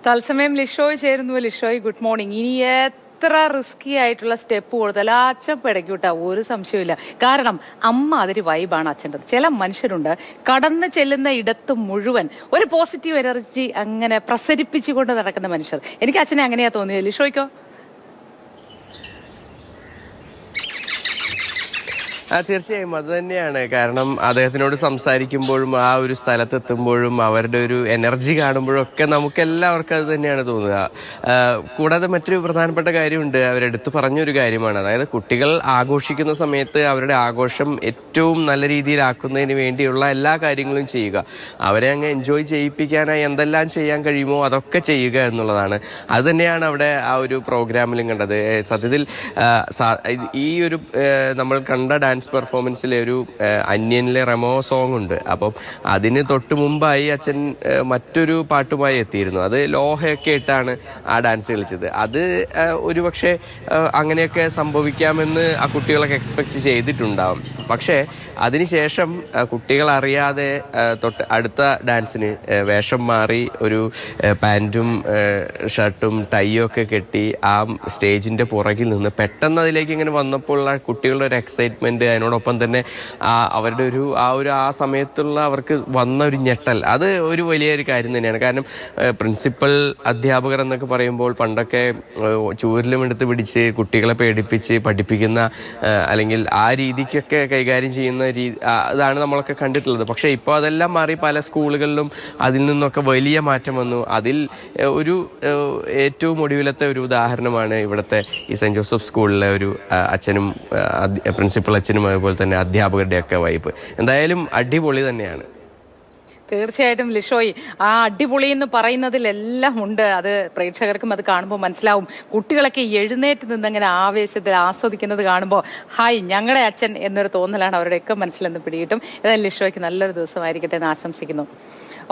തത്സമയം ലിഷോയ് ചേരുന്നു. Lishoy, good morning. ഇനി എത്ര റിസ്കി ആയിട്ടുള്ള സ്റ്റെപ്പ് കൊടുത്താലും അച്ഛൻ പിടയ്ക്കൂട്ടാ, ഒരു സംശയമില്ല. കാരണം അമ്മ അതൊരു വൈബാണ് അച്ഛൻ്റെ. ചില മനുഷ്യരുണ്ട് കടന്നു ചെല്ലുന്ന ഇടത്ത് മുഴുവൻ ഒരു പോസിറ്റീവ് എനർജി അങ്ങനെ പ്രസരിപ്പിച്ചുകൊണ്ട് നടക്കുന്ന മനുഷ്യർ. എനിക്ക് അച്ഛനെ അങ്ങനെയാ തോന്നിയത്. ലിഷോയ്ക്കോ? തീർച്ചയായും അത് തന്നെയാണ്. കാരണം അദ്ദേഹത്തിനോട് സംസാരിക്കുമ്പോഴും ആ ഒരു സ്ഥലത്തെത്തുമ്പോഴും അവരുടെ ഒരു എനർജി കാണുമ്പോഴും ഒക്കെ നമുക്കെല്ലാവർക്കും അത് തന്നെയാണ് തോന്നുക. കൂടാതെ മറ്റൊരു പ്രധാനപ്പെട്ട കാര്യമുണ്ട്, അവരെടുത്ത് പറഞ്ഞൊരു കാര്യമാണ്. അതായത് കുട്ടികൾ ആഘോഷിക്കുന്ന സമയത്ത് അവരുടെ ആഘോഷം ഏറ്റവും നല്ല രീതിയിലാക്കുന്നതിന് വേണ്ടിയുള്ള എല്ലാ കാര്യങ്ങളും ചെയ്യുക. അവരെ അങ്ങ് എൻജോയ് ചെയ്യിപ്പിക്കാനായി എന്തെല്ലാം ചെയ്യാൻ കഴിയുമോ അതൊക്കെ ചെയ്യുക എന്നുള്ളതാണ്. അത് തന്നെയാണ് അവിടെ ആ ഒരു പ്രോഗ്രാമിലും കണ്ടത്. സത്യത്തിൽ ഈ ഒരു നമ്മൾ കണ്ട ഡാൻസ് പെർഫോമൻസിലെ ഒരു അന്യനിലെ റെമോ സോങ് ഉണ്ട്. അപ്പം അതിന് തൊട്ട് മുമ്പായി അച്ഛൻ മറ്റൊരു പാട്ടുമായി എത്തിയിരുന്നു. അത് ലോഹയൊക്കെ ഇട്ടാണ് ആ ഡാൻസ് കളിച്ചത്. അത് ഒരുപക്ഷെ അങ്ങനെയൊക്കെ സംഭവിക്കാമെന്ന് ആ കുട്ടികളൊക്കെ എക്സ്പെക്ട് ചെയ്തിട്ടുണ്ടാവും. പക്ഷേ അതിനുശേഷം കുട്ടികൾ അറിയാതെ തൊട്ട് അടുത്ത ഡാൻസിന് വേഷം മാറി ഒരു പാൻറ്റും ഷർട്ടും ടൈയും ഒക്കെ കെട്ടി ആ സ്റ്റേജിൻ്റെ പുറകിൽ നിന്ന് പെട്ടെന്ന് അതിലേക്ക് ഇങ്ങനെ വന്നപ്പോൾ ആ കുട്ടികളുടെ ഒരു എക്സൈറ്റ്മെൻറ്റ്, അതിനോടൊപ്പം തന്നെ അവരുടെ ആ സമയത്തുള്ള അവർക്ക് വന്ന ഒരു ഞെട്ടൽ, അത് ഒരു വലിയൊരു കാര്യം തന്നെയാണ്. കാരണം പ്രിൻസിപ്പൽ അധ്യാപകർ എന്നൊക്കെ പറയുമ്പോൾ പണ്ടൊക്കെ ചൂരിലും എടുത്ത് പിടിച്ച് കുട്ടികളെ പേടിപ്പിച്ച് പഠിപ്പിക്കുന്ന അല്ലെങ്കിൽ ആ രീതിക്കൊക്കെ കൈകാര്യം ചെയ്യുന്ന അതാണ് നമ്മളൊക്കെ കണ്ടിട്ടുള്ളത്. പക്ഷേ ഇപ്പോൾ അതെല്ലാം മാറി പല സ്കൂളുകളിലും അതിൽ നിന്നൊക്കെ വലിയ മാറ്റം വന്നു. അതിൽ ഒരു ഏറ്റവും ഒടുവിലത്തെ ഒരു ഉദാഹരണമാണ് ഇവിടുത്തെ ഈ സെൻറ് ജോസഫ് സ്കൂളിലെ ഒരു അച്ഛനും പ്രിൻസിപ്പൽ അച്ഛനും അതുപോലെ തന്നെ അധ്യാപകരുടെയൊക്കെ വൈബ് എന്തായാലും അടിപൊളി തന്നെയാണ്. തീർച്ചയായിട്ടും ലിഷോയ്, ആ അടിപൊളി എന്ന് പറയുന്നതിലെല്ലാം ഉണ്ട്. അത് പ്രേക്ഷകർക്കും അത് കാണുമ്പോൾ മനസ്സിലാവും. കുട്ടികളൊക്കെ എഴുന്നേറ്റ് നിന്നങ്ങനെ ആവേശത്തിൽ ആസ്വദിക്കുന്നത് കാണുമ്പോൾ ഹായ് ഞങ്ങളുടെ അച്ഛൻ എന്നൊരു തോന്നലാണ് അവരുടെയൊക്കെ മനസ്സിലെന്ന് പിടികിട്ടും. ഏതായാലും ലിഷോയ്ക്ക് നല്ലൊരു ദിവസമായിരിക്കട്ടെ എന്ന് ആശംസിക്കുന്നു.